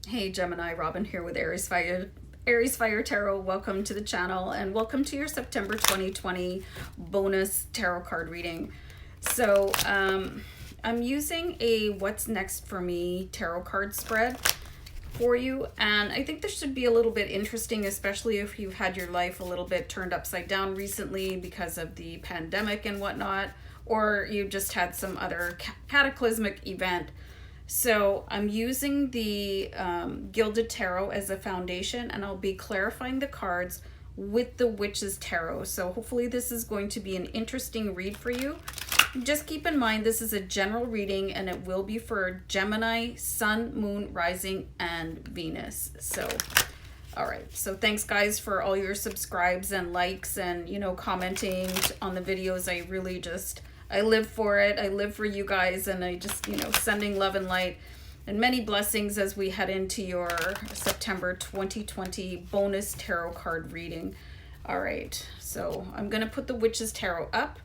Hey Gemini, Robin here with AriesFireTarot. Welcome to the channel and welcome to your September 2020 bonus tarot card reading. So I'm using a What's Next for Me tarot card spread for you, and I think this should be a little bit interesting, especially if you've had your life a little bit turned upside down recently because of the pandemic and whatnot, or you just had some other cataclysmic event. So I'm using the Gilded Tarot as a foundation, and I'll be clarifying the cards with the Witch's Tarot. So hopefully this is going to be an interesting read for you. Just keep in mind this is a general reading, and it will be for Gemini, Sun, Moon, Rising, and Venus. So, all right. So thanks, guys, for all your subscribes and likes and, commenting on the videos. I live for it. I live for you guys, and I just, sending love and light and many blessings as we head into your September 2020 bonus tarot card reading. All right, so I'm going to put the Witch's Tarot up,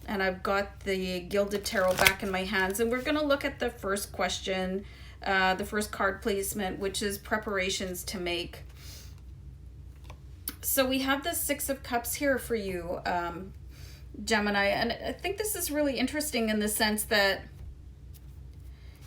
and I've got the Gilded Tarot back in my hands, and we're going to look at the first question, the first card placement, which is preparations to make. So we have the Six of Cups here for you, Gemini, and I think this is really interesting in the sense that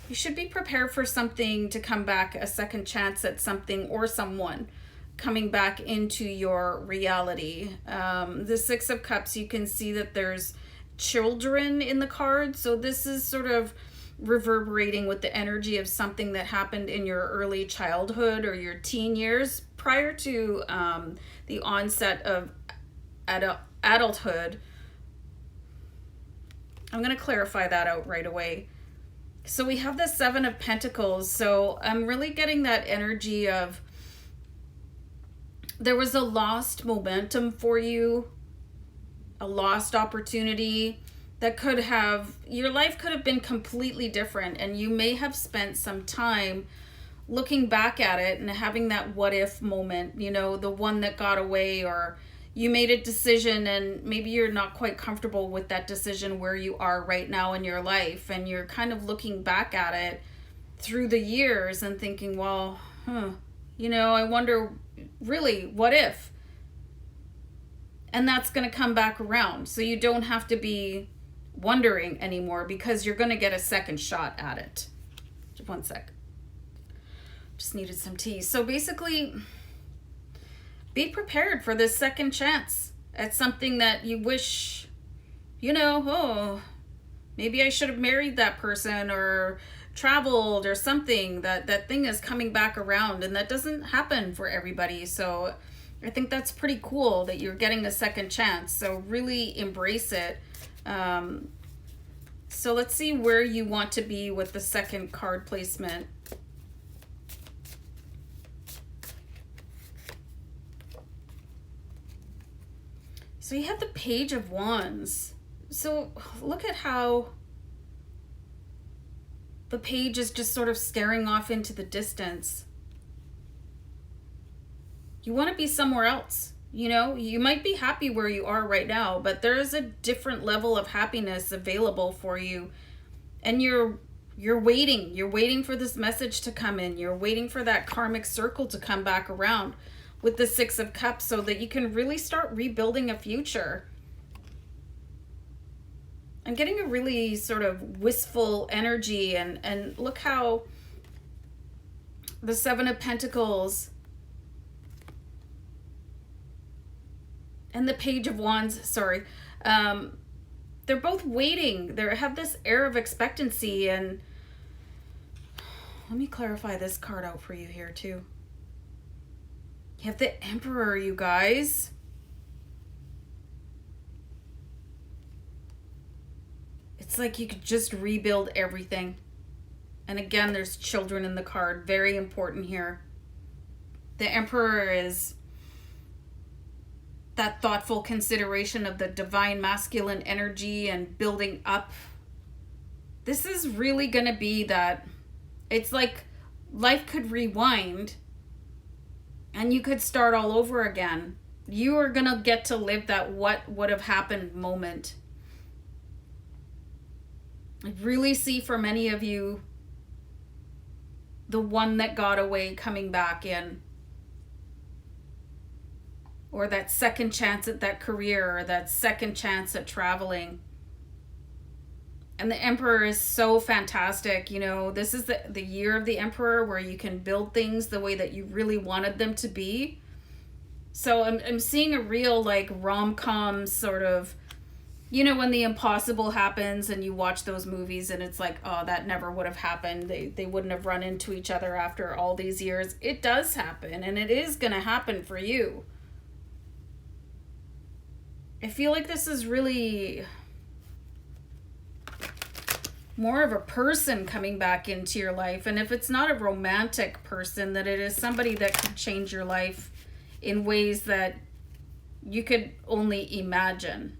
you should be prepared for something to come back, a second chance at something or someone coming back into your reality. The Six of Cups, you can see that there's children in the card, so this is sort of reverberating with the energy of something that happened in your early childhood or your teen years prior to the onset of adulthood. I'm going to clarify that out right away. So we have the Seven of Pentacles. So I'm really getting that energy of there was a lost momentum for you, a lost opportunity that could have, your life could have been completely different, and you may have spent some time looking back at it and having that what if moment, the one that got away, or you made a decision and maybe you're not quite comfortable with that decision where you are right now in your life, and you're kind of looking back at it through the years and thinking, well, I wonder really what if? And that's going to come back around. So you don't have to be wondering anymore because you're going to get a second shot at it. Just one sec. Just needed some tea. So basically, be prepared for this second chance at something that you wish, maybe I should have married that person or traveled or something. That thing is coming back around, and that doesn't happen for everybody. So I think that's pretty cool that you're getting a second chance. So really embrace it. So let's see where you want to be with the second card placement. So you have the Page of Wands. So look at how the page is just sort of staring off into the distance. You want to be somewhere else. You might be happy where you are right now, but there is a different level of happiness available for you. And you're waiting. You're waiting for this message to come in. You're waiting for that karmic circle to come back around with the Six of Cups so that you can really start rebuilding a future. I'm getting a really sort of wistful energy, and look how the Seven of Pentacles and the Page of Wands, they're both waiting. They have this air of expectancy, and let me clarify this card out for you here too. You have the Emperor, you guys. It's like you could just rebuild everything. And again, there's children in the card. Very important here. The Emperor is that thoughtful consideration of the divine masculine energy and building up. This is really going to be that, it's like life could rewind and you could start all over again. You are going to get to live that what would have happened moment. I really see for many of you the one that got away coming back in, or that second chance at that career, or that second chance at traveling. And the Emperor is so fantastic. You know, this is the year of the Emperor, where you can build things the way that you really wanted them to be. So I'm seeing a real like rom-com sort of, you know, when the impossible happens and you watch those movies and it's like, oh, that never would have happened. They wouldn't have run into each other after all these years. It does happen, and it is going to happen for you. I feel like this is really more of a person coming back into your life. And if it's not a romantic person, that it is somebody that could change your life in ways that you could only imagine.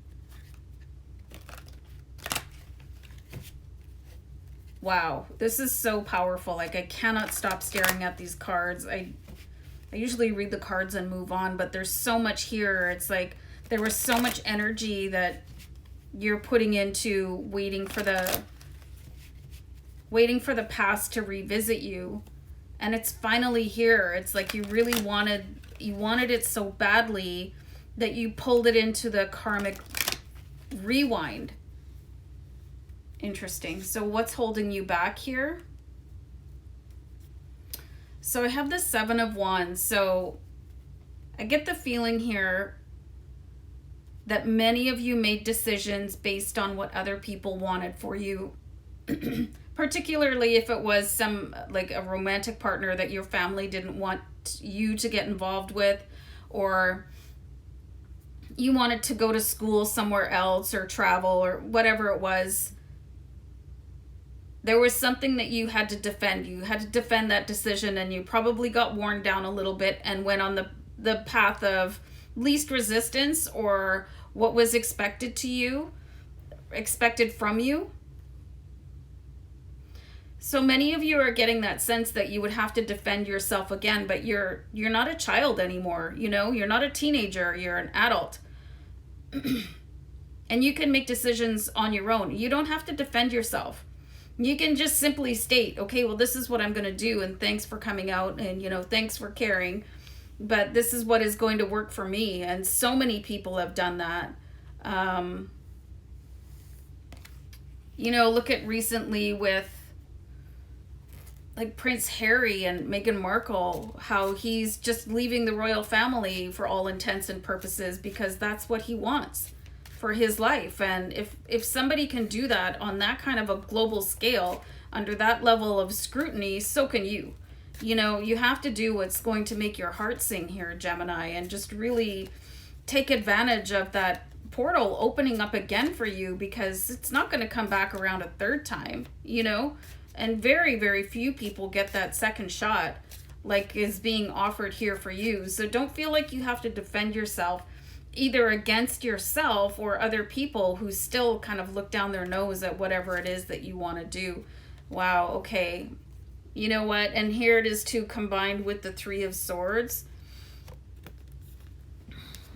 Wow, this is so powerful. Like, I cannot stop staring at these cards. I usually read the cards and move on, but there's so much here. It's like there was so much energy that you're putting into waiting for the past to revisit you, and it's finally here. It's like you really wanted it so badly that you pulled it into the karmic rewind. Interesting. So what's holding you back here? So I have the 7 of Wands. So I get the feeling here that many of you made decisions based on what other people wanted for you. Particularly if it was some like a romantic partner that your family didn't want you to get involved with, or you wanted to go to school somewhere else or travel or whatever it was. There was something that you had to defend. You had to defend that decision, and you probably got worn down a little bit and went on the path of least resistance, or what was expected from you. So many of you are getting that sense that you would have to defend yourself again, but you're not a child anymore. You know, you're not a teenager, you're an adult. And you can make decisions on your own. You don't have to defend yourself. You can just simply state, okay, well, this is what I'm going to do, and thanks for coming out, and, you know, thanks for caring, but this is what is going to work for me. And so many people have done that. You know, look at recently with like Prince Harry and Meghan Markle, how he's just leaving the royal family for all intents and purposes because that's what he wants for his life. And if somebody can do that on that kind of a global scale, under that level of scrutiny, so can you. You know, you have to do what's going to make your heart sing here, Gemini, and just really take advantage of that portal opening up again for you, because it's not going to come back around a third time, you know? And very, very few people get that second shot like is being offered here for you. So don't feel like you have to defend yourself either against yourself or other people who still kind of look down their nose at whatever it is that you want to do. Wow, okay. You know what? And here it is too, combined with the 3 of Swords.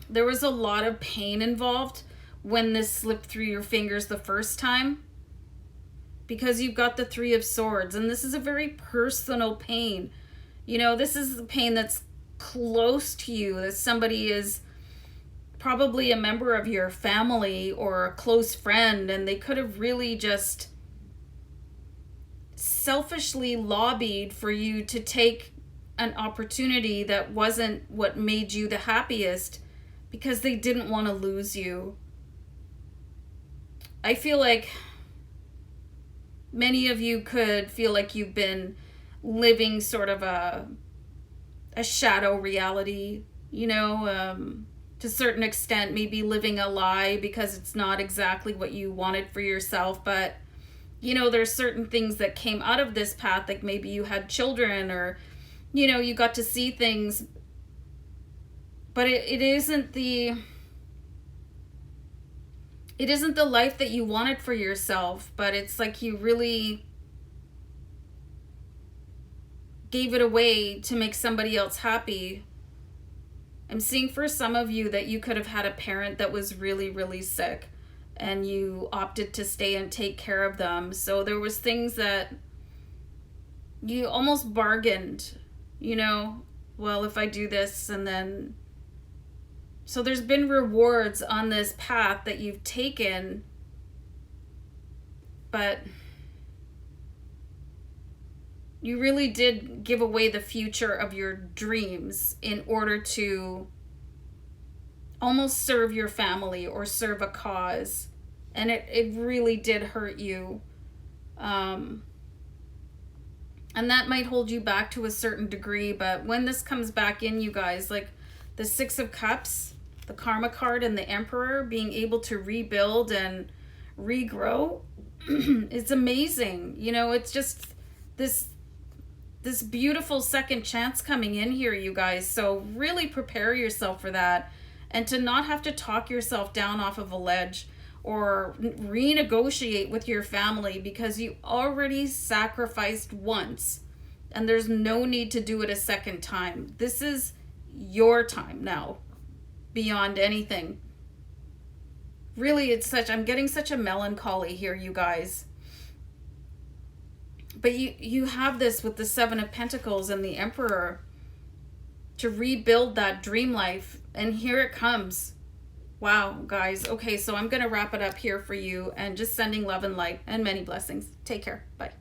There was a lot of pain involved when this slipped through your fingers the first time, because you've got the 3 of Swords, and this is a very personal pain. You know, this is the pain that's close to you, that somebody is probably a member of your family or a close friend, and they could have really just selfishly lobbied for you to take an opportunity that wasn't what made you the happiest, because they didn't want to lose you. I feel like many of you could feel like you've been living sort of a shadow reality, you know, to a certain extent, maybe living a lie because it's not exactly what you wanted for yourself. But, you know, there's certain things that came out of this path, like maybe you had children, or, you know, you got to see things, but it isn't the life that you wanted for yourself, but it's like you really gave it away to make somebody else happy. I'm seeing for some of you that you could have had a parent that was really, really sick, and you opted to stay and take care of them. So there was things that you almost bargained, you know, well, if I do this and then, so there's been rewards on this path that you've taken, but you really did give away the future of your dreams in order to almost serve your family or serve a cause. And it really did hurt you. And that might hold you back to a certain degree, but when this comes back in, you guys, like the Six of Cups, the Karma card, and the Emperor, being able to rebuild and regrow, it's amazing. You know, it's just this beautiful second chance coming in here, you guys. So really prepare yourself for that, and to not have to talk yourself down off of a ledge or renegotiate with your family, because you already sacrificed once and there's no need to do it a second time. This is your time now, beyond anything. Really, it's I'm getting such a melancholy here, you guys. But you have this with the Seven of Pentacles and the Emperor to rebuild that dream life, and here it comes. Wow, guys. Okay, so I'm going to wrap it up here for you, and just sending love and light and many blessings. Take care. Bye.